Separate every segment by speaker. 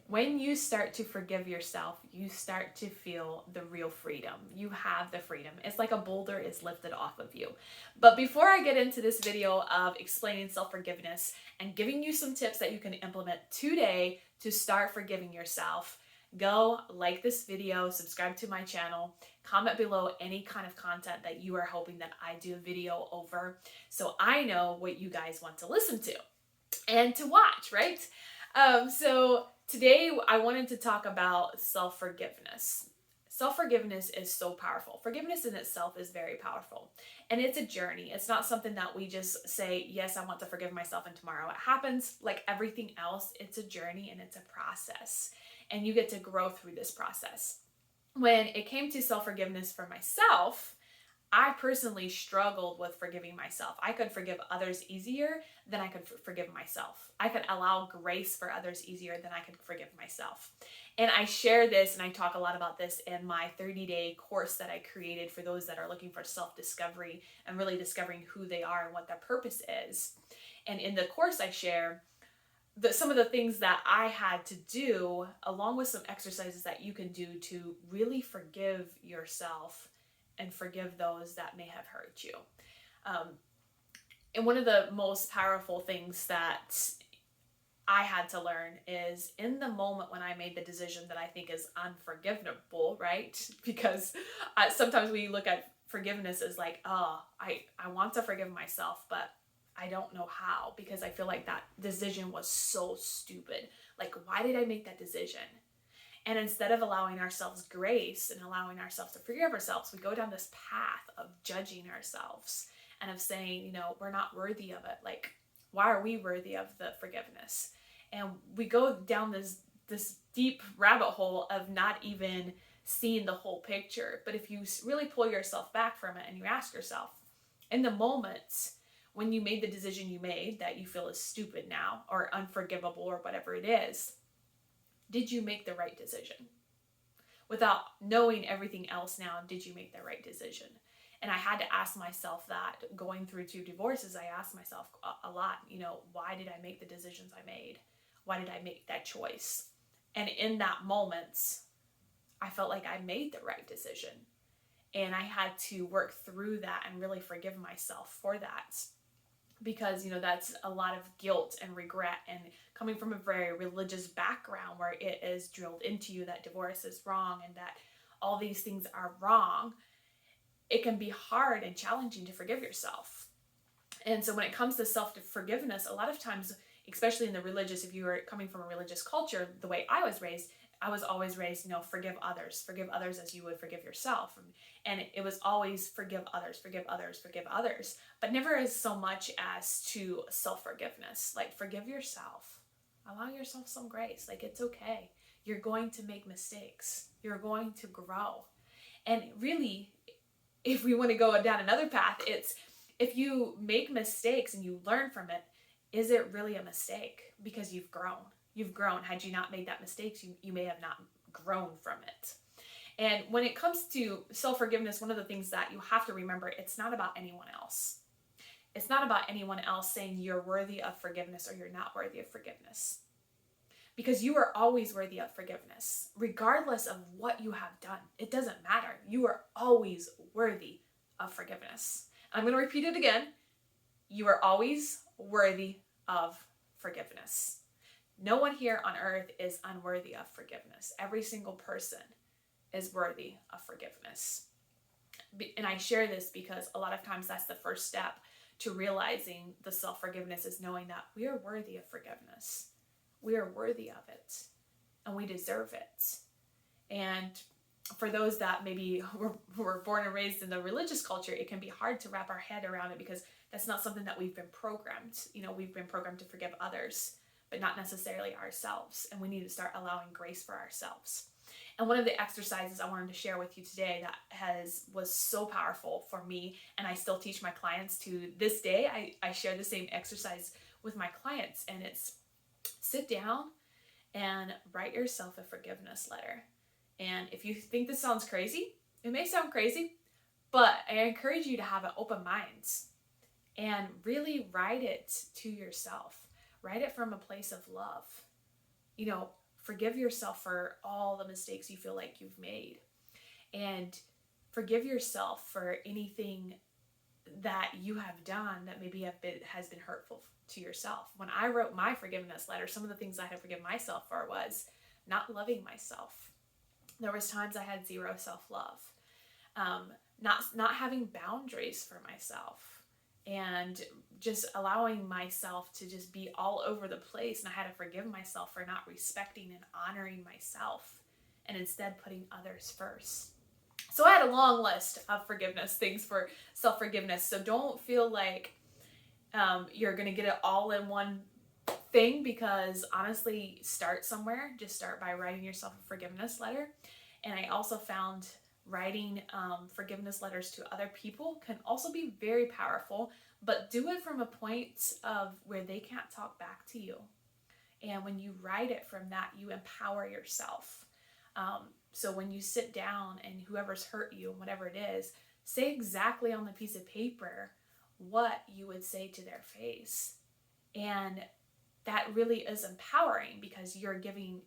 Speaker 1: When you start to forgive yourself, you start to feel the real freedom. You have the freedom. It's like a boulder is lifted off of you. But before I get into this video of explaining self-forgiveness and giving you some tips that you can implement today to start forgiving yourself, go like this video, subscribe to my channel, comment below any kind of content that you are hoping that I do a video over so I know what you guys want to listen to and to watch, right? So today I wanted to talk about self-forgiveness. Self-forgiveness is so powerful. Forgiveness in itself is very powerful. And it's a journey. It's not something that we just say, yes, I want to forgive myself and tomorrow it happens. Like everything else, it's a journey and it's a process. And you get to grow through this process. When it came to self-forgiveness for myself, I personally struggled with forgiving myself. I could forgive others easier than I could forgive myself. I could allow grace for others easier than I could forgive myself. And I share this and I talk a lot about this in my 30-day course that I created for those that are looking for self-discovery and really discovering who they are and what their purpose is. And in the course I share some of the things that I had to do, along with some exercises that you can do to really forgive yourself and forgive those that may have hurt you. And one of the most powerful things that I had to learn is in the moment when I made the decision that I think is unforgivable, right? Because sometimes we look at forgiveness as like, oh, I want to forgive myself, but I don't know how because I feel like that decision was so stupid. Like, why did I make that decision? And instead of allowing ourselves grace and allowing ourselves to forgive ourselves, we go down this path of judging ourselves and of saying, we're not worthy of it. Like, why are we worthy of the forgiveness? And we go down this deep rabbit hole of not even seeing the whole picture. But if you really pull yourself back from it and you ask yourself, in the moments when you made the decision you made that you feel is stupid now or unforgivable or whatever it is, did you make the right decision? Without knowing everything else now, did you make the right decision? And I had to ask myself that going through 2 divorces. I asked myself a lot, why did I make the decisions I made? Why did I make that choice? And in that moment, I felt like I made the right decision. And I had to work through that and really forgive myself for that. Because that's a lot of guilt and regret, and coming from a very religious background where it is drilled into you that divorce is wrong and that all these things are wrong, it can be hard and challenging to forgive yourself. And so when it comes to self-forgiveness, a lot of times, especially in the religious, if you are coming from a religious culture, the way I was always raised, forgive others as you would forgive yourself. And it was always forgive others, but never as so much as to self-forgiveness. Like, forgive yourself. Allow yourself some grace. Like, it's okay. You're going to make mistakes. You're going to grow. And really, if we want to go down another path, it's if you make mistakes and you learn from it, is it really a mistake? Because you've grown. You've grown. Had you not made that mistake, you may have not grown from it. And when it comes to self-forgiveness, one of the things that you have to remember, it's not about anyone else. It's not about anyone else saying you're worthy of forgiveness or you're not worthy of forgiveness. Because you are always worthy of forgiveness, regardless of what you have done. It doesn't matter. You are always worthy of forgiveness. I'm going to repeat it again. You are always worthy of forgiveness. No one here on earth is unworthy of forgiveness. Every single person is worthy of forgiveness. And I share this because a lot of times that's the first step to realizing the self-forgiveness is knowing that we are worthy of forgiveness. We are worthy of it and we deserve it. And for those that maybe were born and raised in the religious culture, it can be hard to wrap our head around it because that's not something that we've been programmed. We've been programmed to forgive others, but not necessarily ourselves. And we need to start allowing grace for ourselves. And one of the exercises I wanted to share with you today that was so powerful for me, and I still teach my clients to this day. I share the same exercise with my clients, and it's sit down and write yourself a forgiveness letter. And if you think this sounds crazy, it may sound crazy, but I encourage you to have an open mind and really write it to yourself. Write it from a place of love. forgive yourself for all the mistakes you feel like you've made, and forgive yourself for anything that you have done that maybe has been hurtful to yourself. When I wrote my forgiveness letter, some of the things I had to forgive myself for was not loving myself. There was times I had zero self-love, not having boundaries for myself, and just allowing myself to just be all over the place. And I had to forgive myself for not respecting and honoring myself, and instead putting others first. So I had a long list of forgiveness things for self-forgiveness. So don't feel like you're going to get it all in one thing, because honestly, start somewhere. Just start by writing yourself a forgiveness letter. And I also found writing forgiveness letters to other people can also be very powerful, but do it from a point of where they can't talk back to you. And when you write it from that, you empower yourself. So when you sit down and whoever's hurt you, whatever it is, say exactly on the piece of paper what you would say to their face. And that really is empowering, because you're giving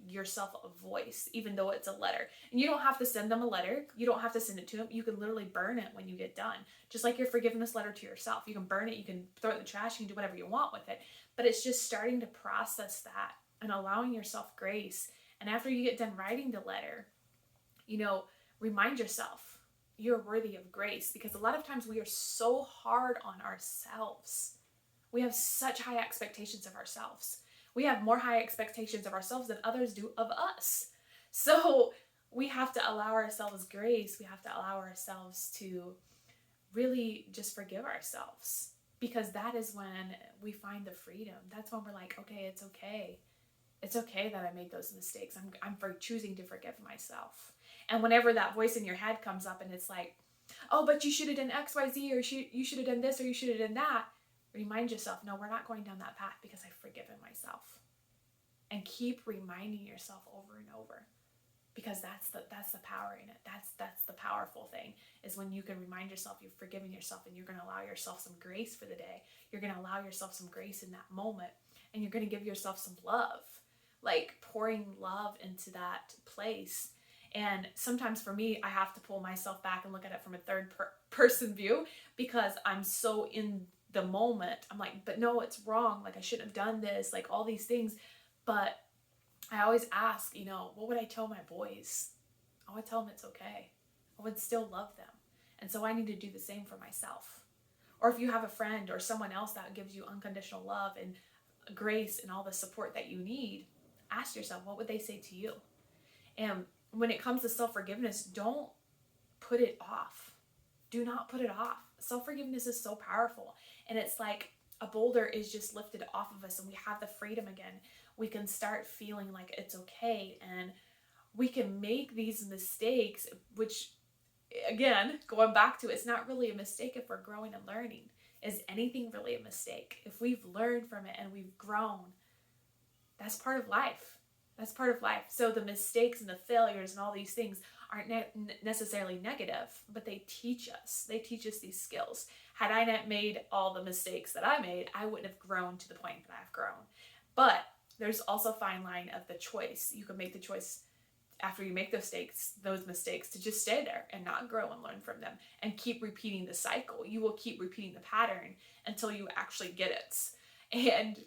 Speaker 1: yourself a voice, even though it's a letter. And you don't have to send them a letter. You don't have to send it to them. You can literally burn it when you get done. Just like your forgiveness letter to yourself. You can burn it, you can throw it in the trash, you can do whatever you want with it. But it's just starting to process that and allowing yourself grace. And after you get done writing the letter, remind yourself you're worthy of grace, because a lot of times we are so hard on ourselves. We have such high expectations of ourselves. We have more high expectations of ourselves than others do of us. So we have to allow ourselves grace. We have to allow ourselves to really just forgive ourselves, because that is when we find the freedom. That's when we're like, okay, it's okay. It's okay that I made those mistakes. I'm for choosing to forgive myself. And whenever that voice in your head comes up and it's like, oh, but you should have done X, Y, Z, or you should have done this, or you should have done that, remind yourself, no, we're not going down that path, because I've forgiven myself. And keep reminding yourself over and over, because that's the power in it. That's the powerful thing, is when you can remind yourself you've forgiven yourself, and you're going to allow yourself some grace for the day. You're going to allow yourself some grace in that moment, and you're going to give yourself some love, like pouring love into that place. And sometimes for me, I have to pull myself back and look at it from a third person view, because I'm so in the moment. I'm like, but no, it's wrong. Like, I shouldn't have done this, like all these things. But I always ask, what would I tell my boys? I would tell them it's okay. I would still love them. And so I need to do the same for myself. Or if you have a friend or someone else that gives you unconditional love and grace and all the support that you need, ask yourself, what would they say to you? And when it comes to self-forgiveness, don't put it off. Do not put it off. Self-forgiveness is so powerful. And it's like a boulder is just lifted off of us, and we have the freedom again. We can start feeling like it's okay, and we can make these mistakes, which, again, going back to, it's not really a mistake if we're growing and learning. Is anything really a mistake? If we've learned from it and we've grown, that's part of life. That's part of life. So the mistakes and the failures and all these things aren't necessarily negative, but they teach us. They teach us these skills. Had I not made all the mistakes that I made, I wouldn't have grown to the point that I've grown. But there's also a fine line of the choice. You can make the choice after you make those mistakes to just stay there and not grow and learn from them and keep repeating the cycle. You will keep repeating the pattern until you actually get it. And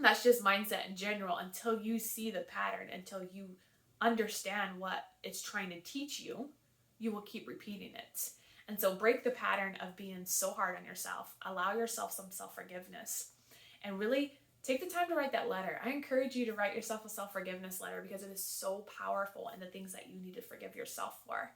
Speaker 1: that's just mindset in general. Until you see the pattern, until you understand what it's trying to teach you, you will keep repeating it. And so break the pattern of being so hard on yourself. Allow yourself some self-forgiveness, and really take the time to write that letter. I encourage you to write yourself a self-forgiveness letter, because it is so powerful in the things that you need to forgive yourself for.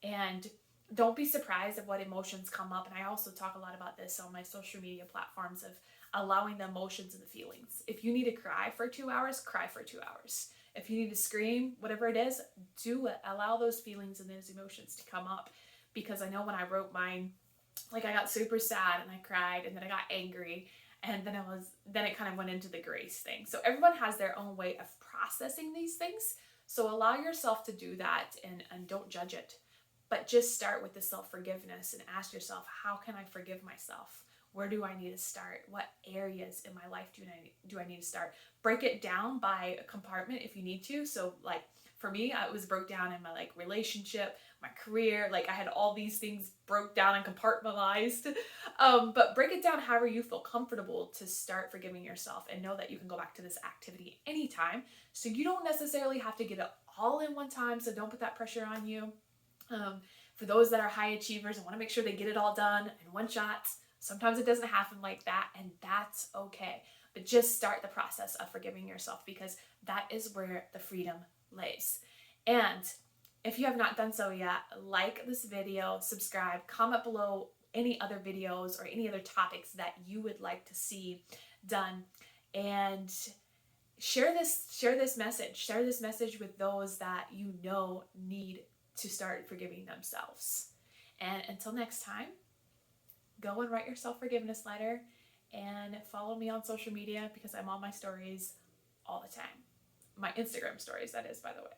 Speaker 1: And don't be surprised at what emotions come up. And I also talk a lot about this on my social media platforms, of allowing the emotions and the feelings. If you need to cry for 2 hours, cry for 2 hours. If you need to scream, whatever it is, do it. Allow those feelings and those emotions to come up. Because I know when I wrote mine, like, I got super sad and I cried, and then I got angry, and then it kind of went into the grace thing. So everyone has their own way of processing these things. So allow yourself to do that, and don't judge it. But just start with the self-forgiveness and ask yourself, how can I forgive myself? Where do I need to start? What areas in my life do I need to start? Break it down by a compartment if you need to. So like for me, it was broke down in my like relationship, my career, like I had all these things broke down and compartmentalized. But break it down however you feel comfortable to start forgiving yourself, and know that you can go back to this activity anytime. So you don't necessarily have to get it all in one time. So don't put that pressure on you. For those that are high achievers and want to make sure they get it all done in one shot, sometimes it doesn't happen like that, and that's okay. But just start the process of forgiving yourself, because that is where the freedom lays. And if you have not done so yet, like this video, subscribe, comment below any other videos or any other topics that you would like to see done, and share this message with those that you know need to start forgiving themselves. And until next time, go and write your self-forgiveness letter and follow me on social media, because I'm on my stories all the time. My Instagram stories, that is, by the way.